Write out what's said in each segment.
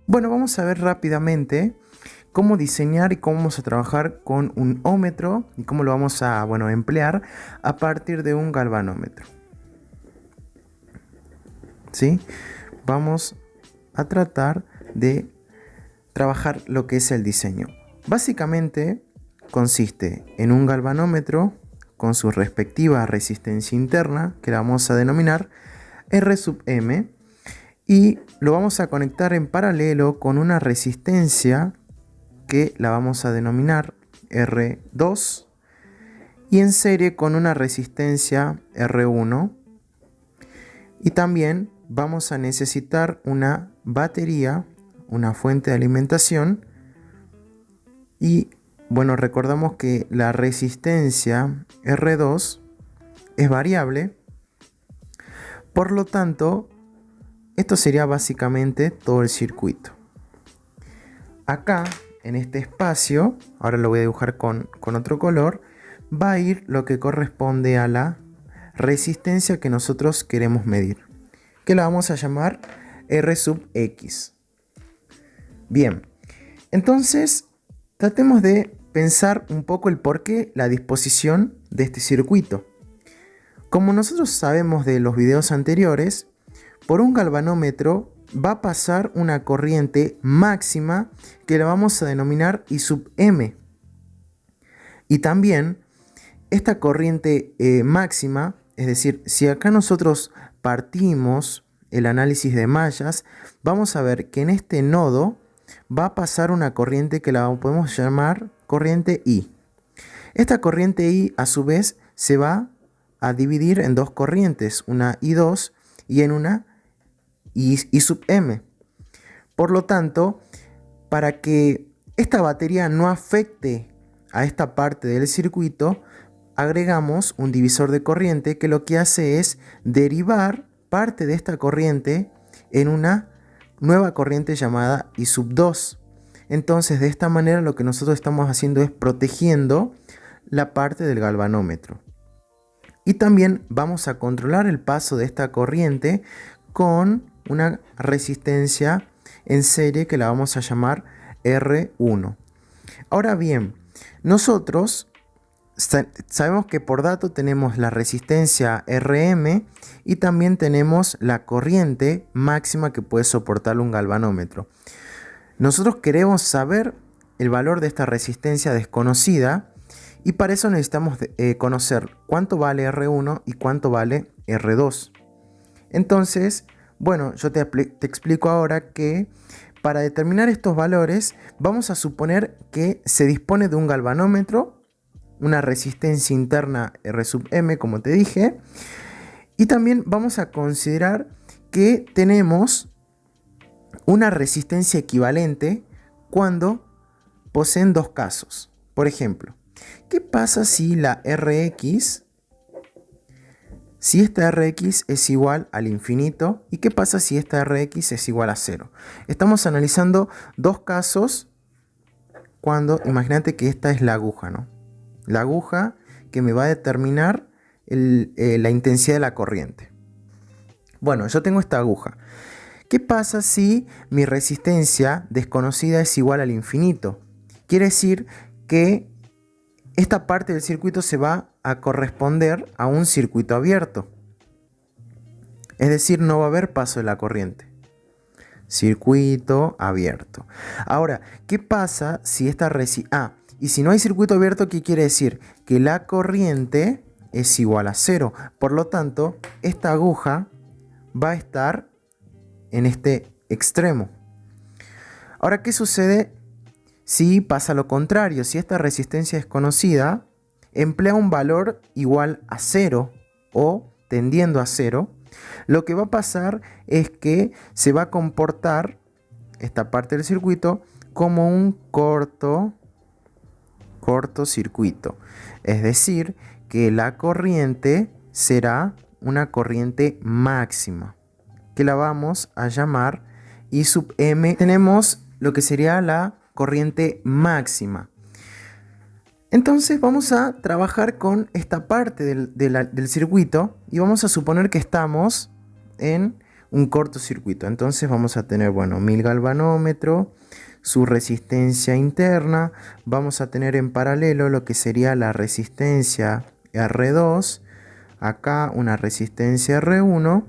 Bueno, vamos a ver rápidamente cómo diseñar y cómo vamos a trabajar con un ómetro y cómo lo vamos a, emplear a partir de un galvanómetro. ¿Sí? Vamos a tratar de trabajar lo que es el diseño. Básicamente consiste en un galvanómetro con su respectiva resistencia interna, que la vamos a denominar R sub M, y lo vamos a conectar en paralelo con una resistencia que la vamos a denominar R2 y en serie con una resistencia R1, y también vamos a necesitar una batería, una fuente de alimentación, y bueno, recordamos que la resistencia R2 es variable, por lo tanto esto sería básicamente todo el circuito. Acá en este espacio, ahora lo voy a dibujar con otro color, va a ir lo que corresponde a la resistencia que nosotros queremos medir, que la vamos a llamar R sub X. Bien, entonces tratemos de pensar un poco el porqué, la disposición de este circuito. Como nosotros sabemos de los videos anteriores, por un galvanómetro va a pasar una corriente máxima que la vamos a denominar I sub M. Y también esta corriente máxima, es decir, si acá nosotros partimos el análisis de mallas, vamos a ver que en este nodo va a pasar una corriente que la podemos llamar corriente I. Esta corriente I a su vez se va a dividir en dos corrientes, una I2 y en una I sub M. Por lo tanto, para que esta batería no afecte a esta parte del circuito, agregamos un divisor de corriente que lo que hace es derivar parte de esta corriente en una nueva corriente llamada I sub 2. Entonces, de esta manera lo que nosotros estamos haciendo es protegiendo la parte del galvanómetro. Y también vamos a controlar el paso de esta corriente con una resistencia en serie que la vamos a llamar R1. Ahora bien, nosotros sabemos que por dato tenemos la resistencia RM y también tenemos la corriente máxima que puede soportar un galvanómetro. Nosotros queremos saber el valor de esta resistencia desconocida y para eso necesitamos conocer cuánto vale R1 y cuánto vale R2. Entonces, bueno, yo te explico ahora que para determinar estos valores vamos a suponer que se dispone de un galvanómetro, una resistencia interna R sub M, como te dije, y también vamos a considerar que tenemos una resistencia equivalente cuando poseen dos casos. Por ejemplo, ¿qué pasa si la Rx, si esta Rx es igual al infinito? ¿Y qué pasa si esta Rx es igual a 0? Estamos analizando dos casos cuando, imagínate que esta es la aguja, ¿no? La aguja que me va a determinar la intensidad de la corriente. Bueno, yo tengo esta aguja. ¿Qué pasa si mi resistencia desconocida es igual al infinito? Quiere decir que esta parte del circuito se va a corresponder a un circuito abierto. Es decir, no va a haber paso de la corriente. Circuito abierto. Ahora, ¿qué pasa si esta y si no hay circuito abierto, ¿qué quiere decir? Que la corriente es igual a 0. Por lo tanto, esta aguja va a estar en este extremo. Ahora, ¿qué sucede si pasa lo contrario? Si esta resistencia desconocida emplea un valor igual a 0 o tendiendo a 0, lo que va a pasar es que se va a comportar esta parte del circuito como un cortocircuito. Es decir, que la corriente será una corriente máxima, que la vamos a llamar I sub M. Tenemos lo que sería la corriente máxima. Entonces vamos a trabajar con esta parte del circuito y vamos a suponer que estamos en un cortocircuito. Entonces vamos a tener, bueno, 1000 galvanómetros, su resistencia interna. Vamos a tener en paralelo lo que sería la resistencia R2. Acá una resistencia R1.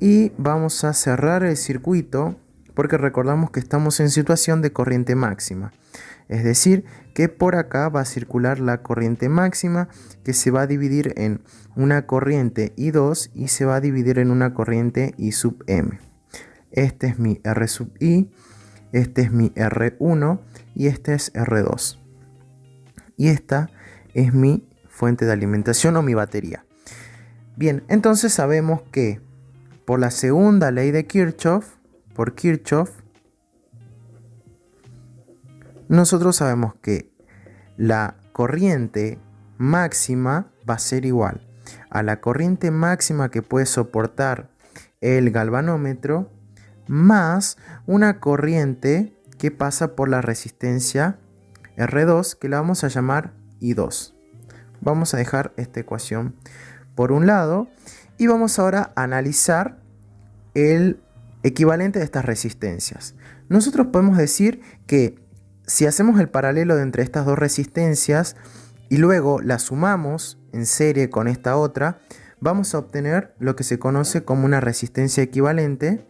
Y vamos a cerrar el circuito porque recordamos que estamos en situación de corriente máxima. Es decir, que por acá va a circular la corriente máxima, que se va a dividir en una corriente I2 y se va a dividir en una corriente I sub M. Este es mi R sub I, este es mi R1 y este es R2. Y esta es mi fuente de alimentación o mi batería. Bien, entonces sabemos que por la segunda ley de Kirchhoff, por Kirchhoff, nosotros sabemos que la corriente máxima va a ser igual a la corriente máxima que puede soportar el galvanómetro más una corriente que pasa por la resistencia R2, que la vamos a llamar I2. Vamos a dejar esta ecuación por un lado y vamos ahora a analizar el equivalente de estas resistencias. Nosotros podemos decir que si hacemos el paralelo de entre estas dos resistencias y luego la sumamos en serie con esta otra, vamos a obtener lo que se conoce como una resistencia equivalente,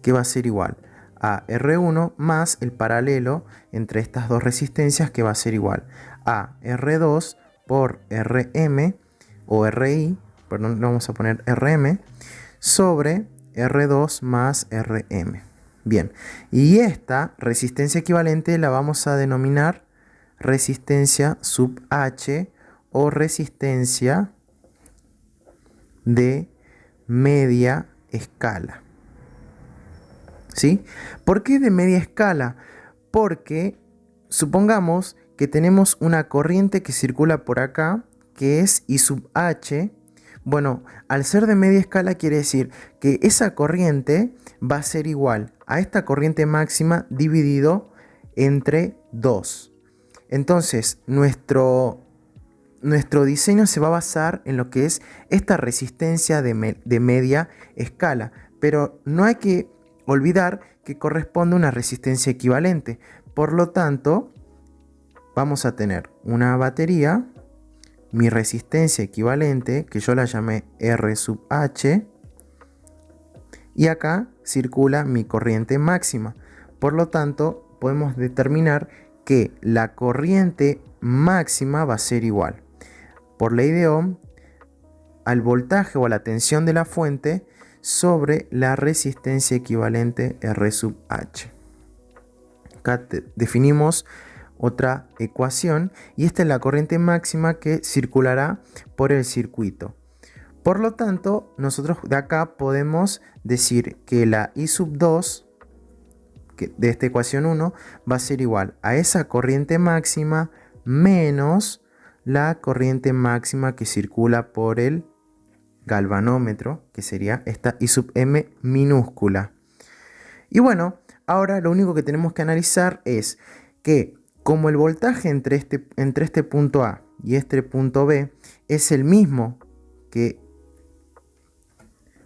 que va a ser igual a R1 más el paralelo entre estas dos resistencias, que va a ser igual a R2 por RM o RI, perdón, vamos a poner RM, sobre R2 más RM. Bien, y esta resistencia equivalente la vamos a denominar resistencia sub H o resistencia de media escala. ¿Sí? ¿Por qué de media escala? Porque supongamos que tenemos una corriente que circula por acá, que es I sub H. Bueno, al ser de media escala quiere decir que esa corriente va a ser igual a esta corriente máxima dividido entre 2. Entonces, nuestro diseño se va a basar en lo que es esta resistencia de media escala. Pero no hay que olvidar que corresponde a una resistencia equivalente. Por lo tanto, vamos a tener una batería, mi resistencia equivalente, que yo la llamé R sub H, y acá circula mi corriente máxima. Por lo tanto, podemos determinar que la corriente máxima va a ser igual, por ley de Ohm, al voltaje o a la tensión de la fuente sobre la resistencia equivalente R sub H. Acá definimos otra ecuación y esta es la corriente máxima que circulará por el circuito. Por lo tanto, nosotros de acá podemos decir que la I sub 2 de esta ecuación 1 va a ser igual a esa corriente máxima menos la corriente máxima que circula por el galvanómetro, que sería esta I sub M minúscula. Y bueno, ahora lo único que tenemos que analizar es que como el voltaje entre este punto A y este punto B es el mismo que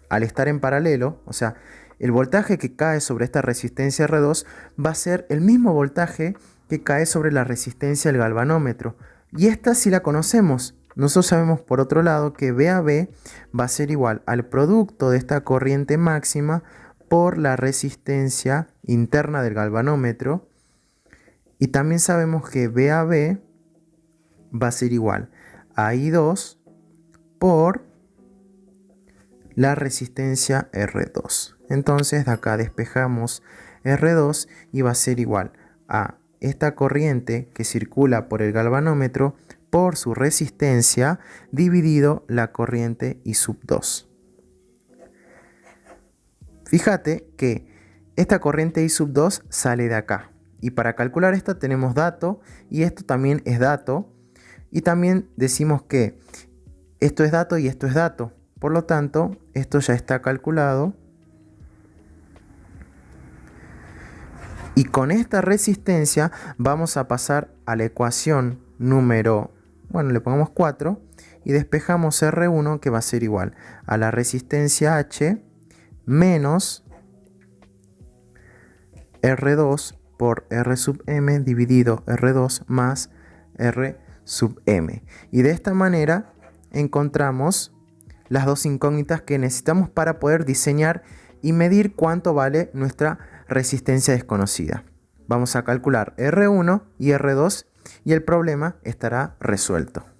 al estar en paralelo, o sea, el voltaje que cae sobre esta resistencia R2 va a ser el mismo voltaje que cae sobre la resistencia del galvanómetro. Y esta sí la conocemos. Nosotros sabemos por otro lado que B a B va a ser igual al producto de esta corriente máxima por la resistencia interna del galvanómetro. Y también sabemos que B a B va a ser igual a I2 por la resistencia R2. Entonces de acá despejamos R2 y va a ser igual a esta corriente que circula por el galvanómetro por su resistencia dividido la corriente I sub 2. Fíjate que esta corriente I sub 2 sale de acá. Y para calcular esta tenemos dato y esto también es dato. Y también decimos que esto es dato y esto es dato. Por lo tanto, esto ya está calculado. Y con esta resistencia vamos a pasar a la ecuación número, bueno, le pongamos 4 y despejamos R1, que va a ser igual a la resistencia H menos R2 por R sub m dividido R2 más R sub m. Y de esta manera encontramos las dos incógnitas que necesitamos para poder diseñar y medir cuánto vale nuestra resistencia desconocida. Vamos a calcular R1 y R2 y el problema estará resuelto.